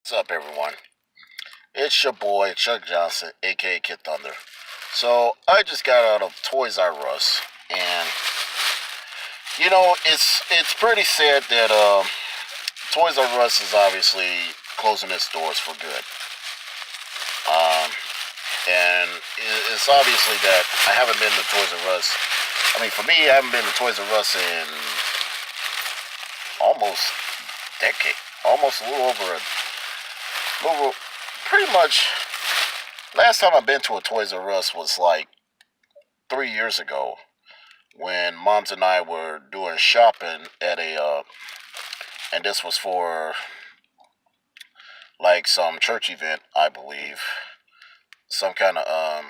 What's up, everyone? It's your boy Chuck Johnson, a.k.a. Kid Thunder. So I just got out of Toys R Us, and it's pretty sad that Toys R Us is obviously closing its doors for good. Um, and it's obviously that I haven't been to Toys R Us. I mean, for me, I haven't been to Toys R Us in almost a decade, almost a little over pretty much. Last time I've been to a Toys R Us was like 3 years ago when moms and I were doing shopping at and this was for like some church event, I believe, some kind of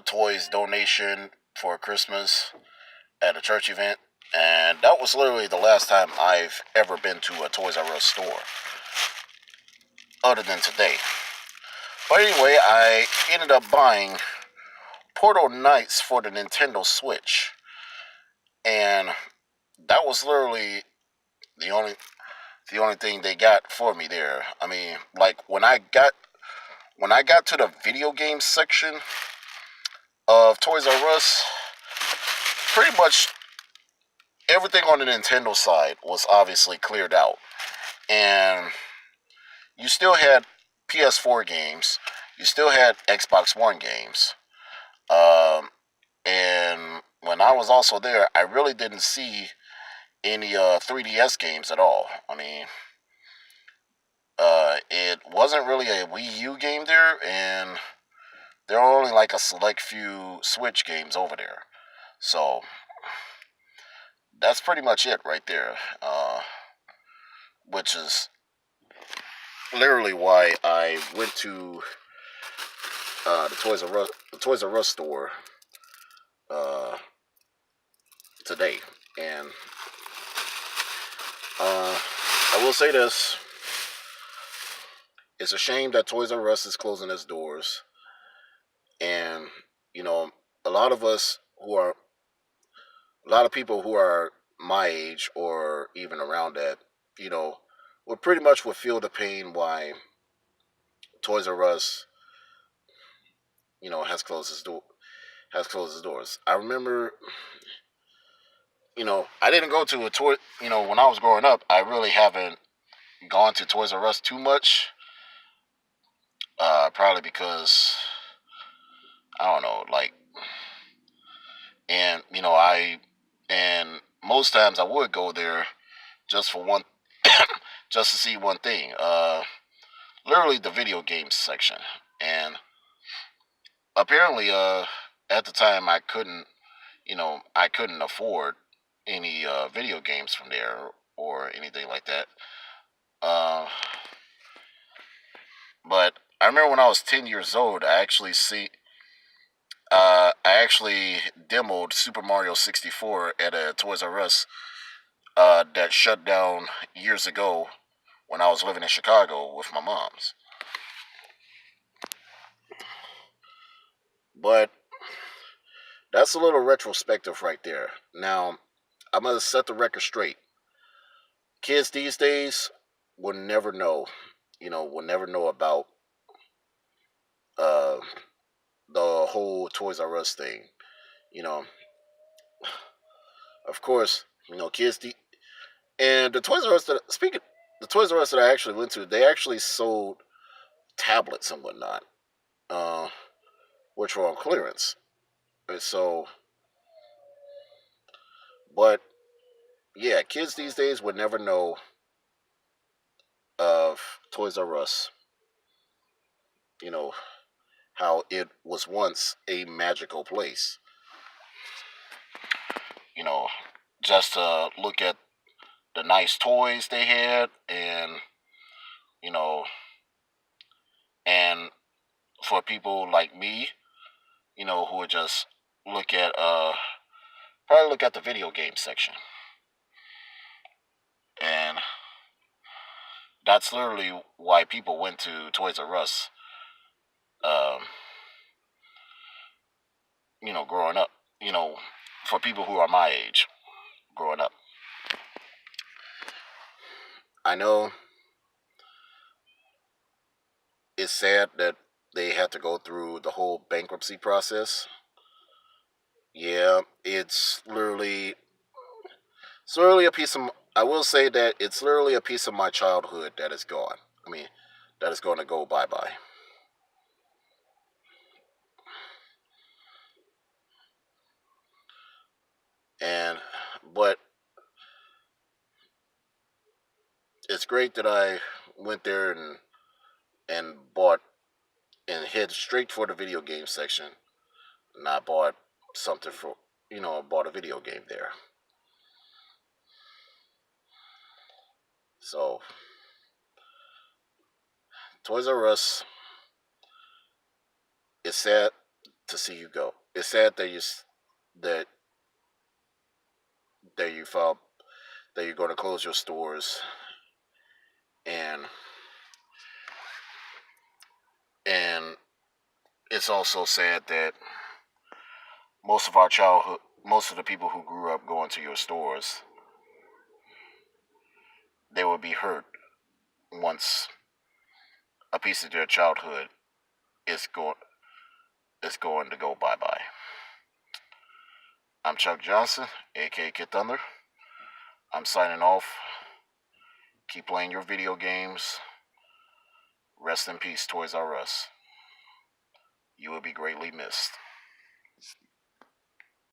toys donation for Christmas at a church event, and that was literally the last time I've ever been to a Toys R Us store, other than today. But anyway, I ended up buying Portal Knights for the Nintendo Switch, and that was literally the only thing they got for me there. I mean, like when I got to the video game section of Toys R Us, pretty much everything on the Nintendo side was obviously cleared out, and you still had PS4 games, you still had Xbox One games, um, and when I was also there, I really didn't see any 3DS games at all. I mean, it wasn't really a Wii U game there, and there are only like a select few Switch games over there. So that's pretty much it right there. Which is literally why I went to the Toys R Us store uh, today, and I will say this: it's a shame that Toys R Us is closing its doors, and you know, a lot of us who are a lot of people who are my age or even around that, you know, would pretty much would feel the pain why Toys R Us, has closed its doors. I remember, I didn't go to a toy. When I was growing up, I really haven't gone to Toys R Us too much. Probably because I don't know, like, and and most times I would go there just for one, just to see one thing. Literally the video games section, and apparently, at the time I couldn't afford any video games from there or anything like that. Uh, but I remember when I was 10 years old, I actually demoed Super Mario 64 at a Toys R Us that shut down years ago when I was living in Chicago with my mom's. But that's a little retrospective right there. Now, I'm going to set the record straight. Kids these days will never know, will never know about uh, the whole Toys R Us thing. You know, of course, and the Toys R Us the Toys R Us that I actually went to, they actually sold tablets and whatnot, uh, which were on clearance. And so, but yeah, kids these days would never know of Toys R Us. You know how it was once a magical place. You know, just to look at the nice toys they had, and you know, and for people like me, who would just look at probably look at the video game section, and that's literally why people went to Toys R Us. Um, growing up, for people who are my age, growing up, I know it's sad that they had to go through the whole bankruptcy process. Yeah, it's literally a piece of. I will say that it's literally a piece of my childhood that is gone. I mean, that is going to go bye bye. And but it's great that I went there and bought and head straight for the video game section. And I bought something for bought a video game there. So Toys R Us, it's sad to see you go. It's sad that that that you felt that you're going to close your stores, and and it's also sad that most of the people who grew up going to your stores, they will be hurt once a piece of their childhood is going to go bye bye. I'm Chuck Johnson, a.k.a. Kid Thunder. I'm signing off. Keep playing your video games. Rest in peace, Toys R Us. You will be greatly missed.